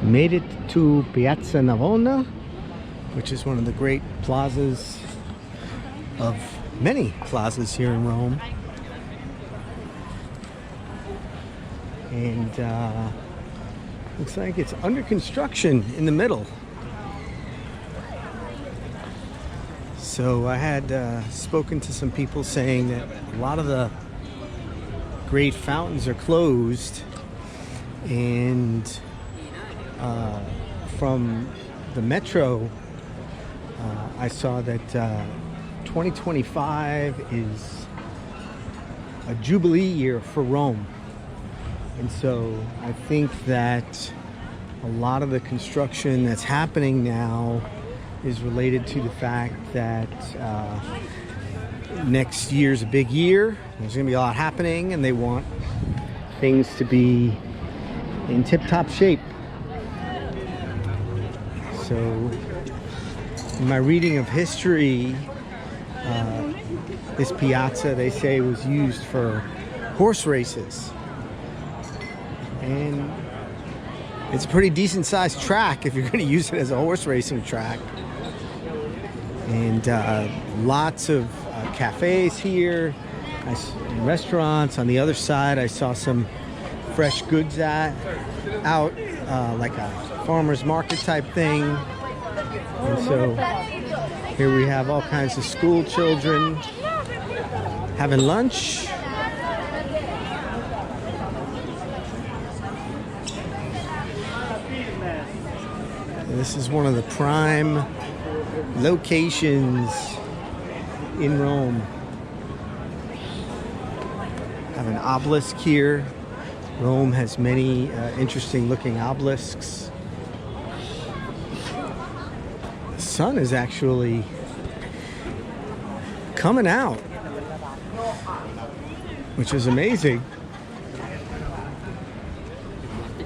Made it to Piazza Navona, which is one of the great plazas of many plazas here in Rome. And looks like it's under construction in the middle. So I had spoken to some people saying that a lot of the great fountains are closed, and from the metro I saw that 2025 is a jubilee year for Rome, and so I think that a lot of the construction that's happening now is related to the fact that next year's a big year. There's going to be a lot happening, and they want things to be in tip-top shape. So, in my reading of history, this piazza, they say, was used for horse races. And it's a pretty decent-sized track if you're going to use it as a horse racing track. And lots of cafes here, and restaurants. On the other side, I saw some fresh goods out, like a farmer's market type thing. And so here we have all kinds of school children having lunch. And this is one of the prime locations in Rome. Have an obelisk here. Rome has many interesting looking obelisks. The sun is actually coming out, which is amazing,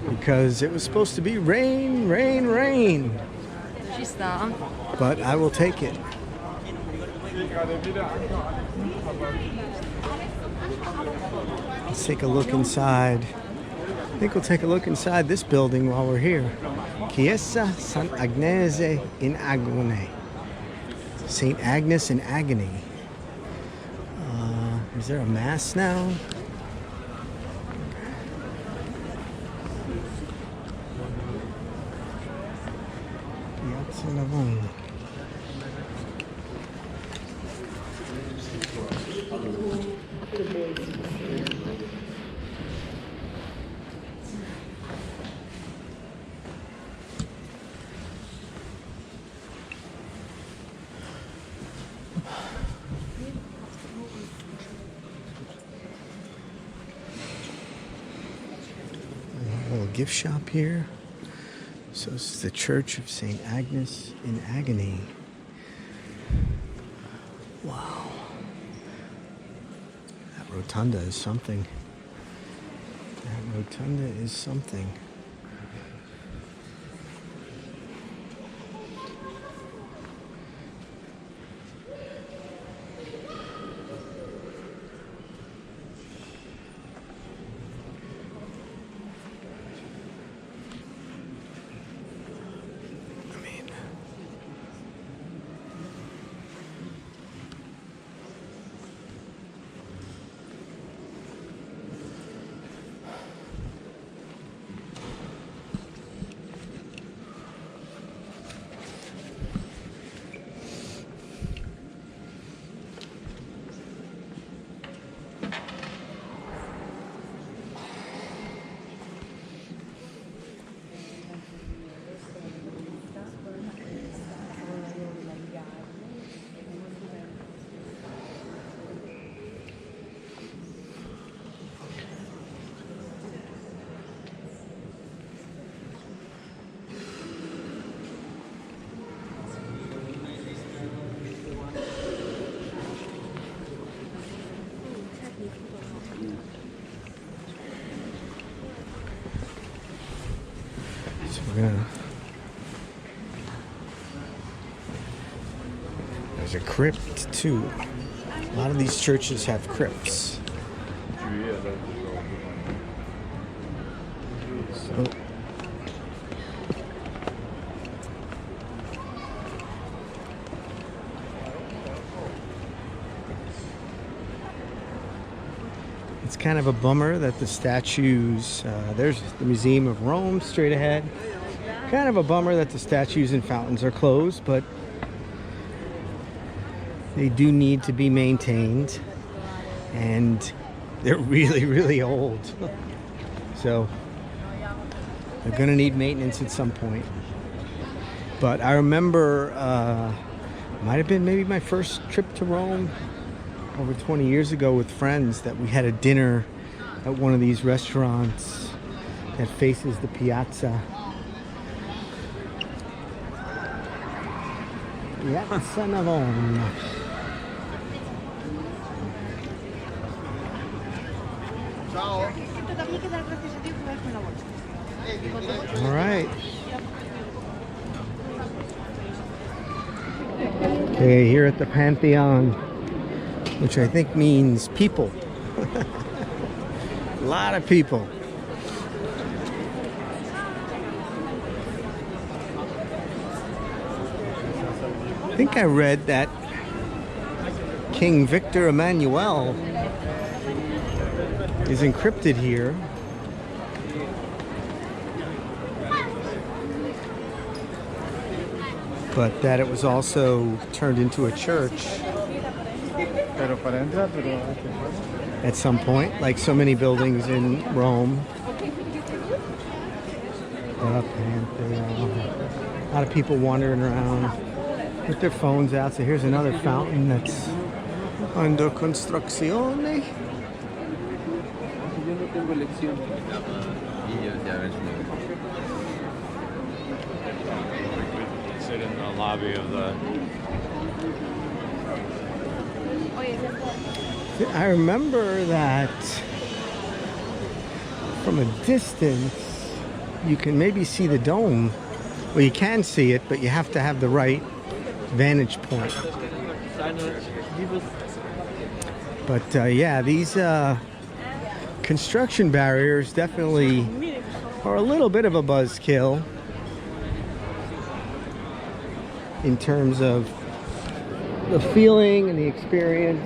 because it was supposed to be rain, rain, rain. But I will take it. Let's take a look inside. I think we'll take a look inside this building while we're here. Chiesa Sant'Agnese in Agone. St. Agnes in Agony. Is there a mass now? Piazza Navona. A little gift shop here. So this is the Church of St. Agnes in Agony. Wow. That rotunda is something. That rotunda is something. There's a crypt too. A lot of these churches have crypts. So kind of a bummer that the statues, there's the Museum of Rome straight ahead. Kind of a bummer that the statues and fountains are closed, but they do need to be maintained, and they're really, really old. So they're gonna need maintenance at some point. But I remember, might have been maybe my first trip to Rome over 20 years ago with friends, that we had a dinner at one of these restaurants that faces the Piazza. Piazza Navona. All right. Okay, here at the Pantheon, which I think means people. A lot of people. I think I read that King Victor Emmanuel is encrypted here. But that it was also turned into a church at some point, like so many buildings in Rome. A lot of people wandering around with their phones out. So here's another fountain that's under construction. Sit in the lobby of the... I remember that from a distance you can maybe see the dome. Well, you can see it, but you have to have the right vantage point. But yeah, these construction barriers definitely are a little bit of a buzzkill in terms of the feeling and the experience.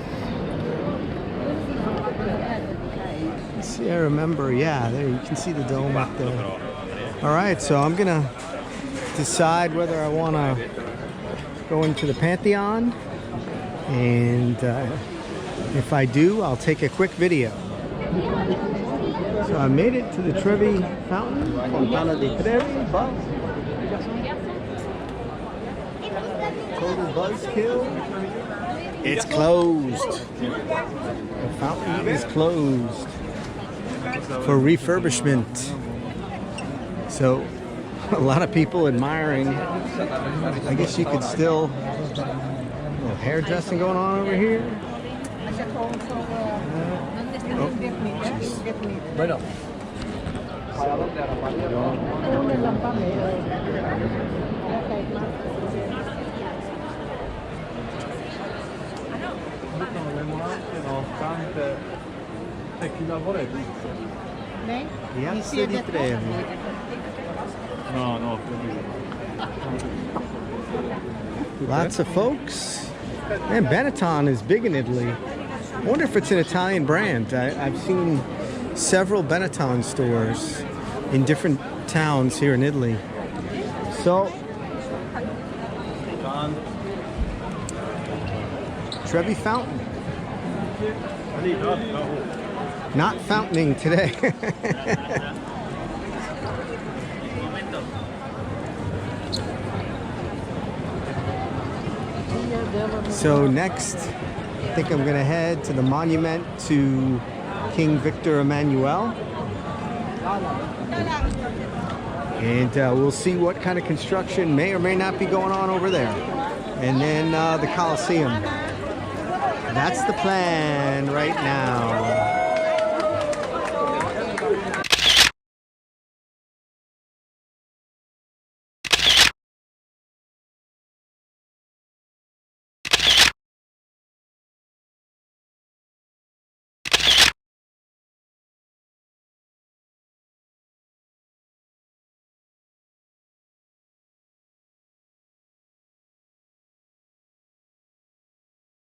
See, I remember, yeah, there you can see the dome up there. All right, so I'm gonna decide whether I want to go into the Pantheon, and if I do, I'll take a quick video. So I made it to the Trevi fountain, Pantheon and Trevi. Total buzzkill. It's closed. The fountain is closed for refurbishment. So a lot of people admiring. I guess you could still, a little hairdressing going on over here. Oh, bueno. Piazza di Trevi. No. Lots of folks. Man, Benetton is big in Italy. I wonder if it's an Italian brand. I've seen several Benetton stores in different towns here in Italy. So, Trevi Fountain. Not fountaining today. So next, I think I'm gonna head to the monument to King Victor Emmanuel. And we'll see what kind of construction may or may not be going on over there. And then the Colosseum. That's the plan right now.